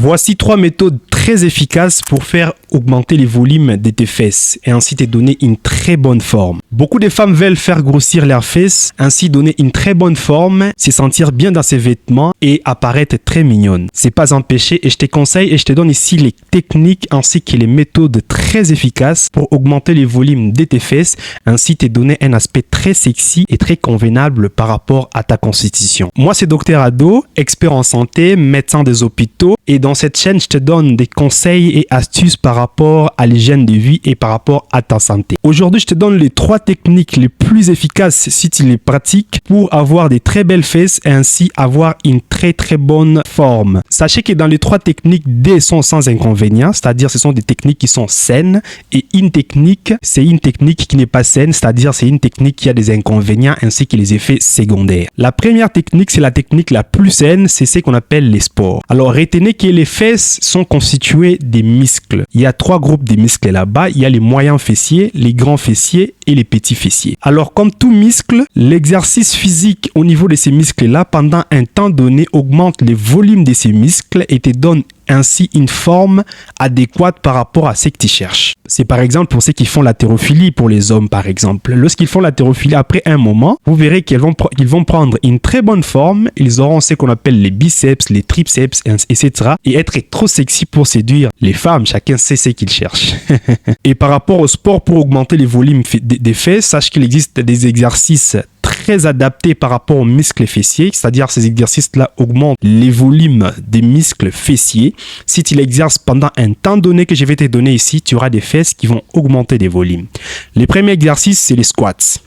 Voici 3 méthodes très efficaces pour faire augmenter les volumes de tes fesses et ainsi te donner une très bonne forme. Beaucoup de femmes veulent faire grossir leurs fesses, ainsi donner une très bonne forme, se sentir bien dans ses vêtements et apparaître très mignonne. C'est pas empêché et je te conseille et je te donne ici les techniques ainsi que les méthodes très efficaces pour augmenter les volumes de tes fesses, ainsi te donner un aspect très sexy et très convenable par rapport à ta constitution. Moi c'est Dr Ado, expert en santé, médecin des hôpitaux, et dans cette chaîne je te donne des conseils et astuces par rapport à l'hygiène de vie et par rapport à ta santé. Aujourd'hui je te donne les 3 techniques les plus efficaces si tu les pratiques pour avoir des très belles fesses et ainsi avoir une très bonne forme. Sachez que dans les 3 techniques, 2 sont sans inconvénients, c'est-à-dire ce sont des techniques qui sont saines, et une technique, c'est une technique qui n'est pas saine, c'est-à-dire c'est une technique qui a des inconvénients ainsi que les effets secondaires. La première technique, c'est la technique la plus saine, c'est ce qu'on appelle les sports. Alors retenez que les fesses sont constituées des muscles. Il y a 3 groupes de muscles là-bas, il y a les moyens fessiers, les grands fessiers et les petits fessiers. Alors comme tout muscle, l'exercice physique au niveau de ces muscles-là pendant un temps donné augmente les volumes de ces muscles et te donne ainsi une forme adéquate par rapport à ce que tu cherches. C'est par exemple pour ceux qui font l'haltérophilie pour les hommes par exemple. Lorsqu'ils font l'haltérophilie, après un moment, vous verrez qu'ils vont prendre une très bonne forme, ils auront ce qu'on appelle les biceps, les triceps, etc. et être trop sexy pour séduire les femmes. Chacun sait ce qu'il cherche. Et par rapport au sport pour augmenter les volumes des fesses, sache qu'il existe des exercices très adaptés par rapport aux muscles fessiers, c'est-à-dire ces exercices-là augmentent les volumes des muscles fessiers. Si tu l'exerces pendant un temps donné que je vais te donner ici, tu auras des fesses qui vont augmenter des volumes. Les premiers exercices, c'est les squats.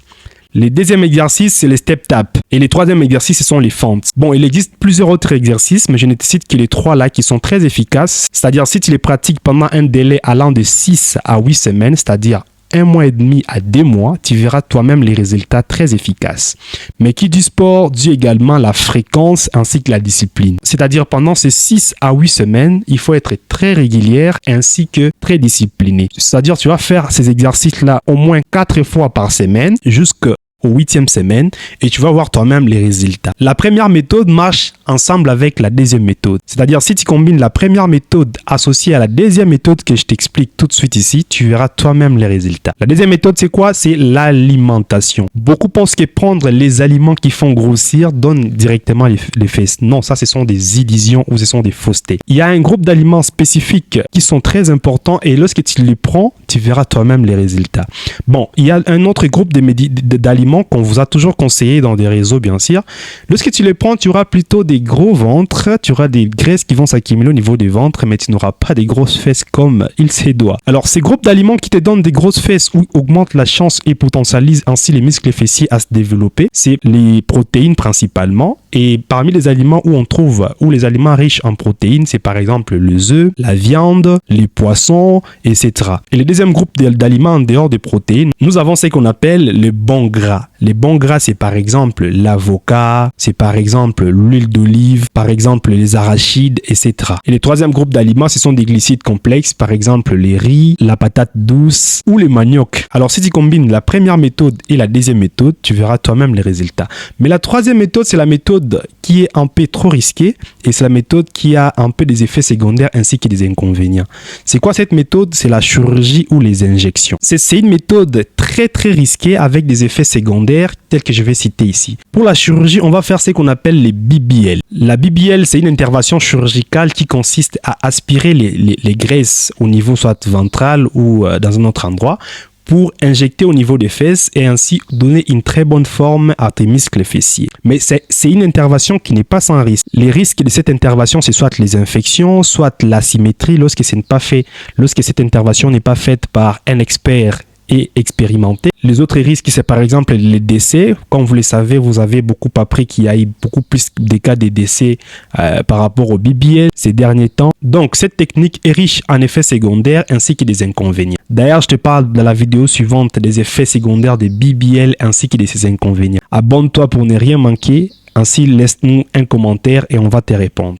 Les deuxièmes exercices, c'est les step tap. Et les troisièmes exercices, ce sont les fentes. Bon, il existe plusieurs autres exercices, mais je ne te cite que les 3 là qui sont très efficaces. C'est-à-dire, si tu les pratiques pendant un délai allant de 6 à 8 semaines, c'est-à-dire 1 mois et demi à 2 mois, tu verras toi-même les résultats très efficaces. Mais qui dit sport dit également la fréquence ainsi que la discipline. C'est-à-dire pendant ces 6 à 8 semaines, il faut être très régulière ainsi que très discipliné. C'est-à-dire tu vas faire ces exercices-là au moins 4 fois par semaine jusqu'au 8e semaine et tu vas voir toi-même les résultats. La première méthode marche ensemble avec la deuxième méthode. C'est-à-dire si tu combines la première méthode associée à la deuxième méthode que je t'explique tout de suite ici, tu verras toi-même les résultats. La deuxième méthode c'est quoi? C'est l'alimentation. Beaucoup pensent que prendre les aliments qui font grossir donne directement les fesses. Non, ça ce sont des illusions ou ce sont des faussetés. Il y a un groupe d'aliments spécifiques qui sont très importants et lorsque tu les prends, tu verras toi-même les résultats. Bon, il y a un autre groupe d'aliments qu'on vous a toujours conseillé dans des réseaux bien sûr. Lorsque tu les prends, tu auras plutôt des gros ventres, tu auras des graisses qui vont s'accumuler au niveau des ventres, mais tu n'auras pas des grosses fesses comme il se doit. Alors ces groupes d'aliments qui te donnent des grosses fesses ou augmentent la chance et potentialisent ainsi les muscles fessiers à se développer, c'est les protéines principalement. Et parmi les aliments où on trouve, ou les aliments riches en protéines, c'est par exemple les œufs, la viande, les poissons, etc. Et le deuxième groupe d'aliments en dehors des protéines, nous avons ce qu'on appelle les bons gras. Les bons gras, c'est par exemple l'avocat, c'est par exemple l'huile d'olive, par exemple les arachides, etc. Et le troisième groupe d'aliments, ce sont des glucides complexes, par exemple les riz, la patate douce ou les maniocs. Alors si tu combines la première méthode et la deuxième méthode, tu verras toi-même les résultats. Mais la troisième méthode, c'est la méthode qui est un peu trop risquée et c'est la méthode qui a un peu des effets secondaires ainsi que des inconvénients. C'est quoi cette méthode? C'est la chirurgie ou les injections. C'est une méthode très risquée avec des effets secondaires tels que je vais citer ici. Pour la chirurgie, on va faire ce qu'on appelle les BBL. La BBL, c'est une intervention chirurgicale qui consiste à aspirer les graisses au niveau soit ventral ou dans un autre endroit pour injecter au niveau des fesses et ainsi donner une très bonne forme à tes muscles fessiers. Mais c'est une intervention qui n'est pas sans risque. Les risques de cette intervention, c'est soit les infections, soit l'asymétrie lorsque cette intervention n'est pas faite par un expert et expérimenté. Les autres risques, c'est par exemple les décès. Comme vous le savez, vous avez beaucoup appris qu'il y a eu beaucoup plus de cas de décès par rapport au BBL ces derniers temps. Donc, cette technique est riche en effets secondaires ainsi que des inconvénients. D'ailleurs, je te parle dans la vidéo suivante des effets secondaires des BBL ainsi que de ces inconvénients. Abonne-toi pour ne rien manquer. Ainsi, laisse-nous un commentaire et on va te répondre.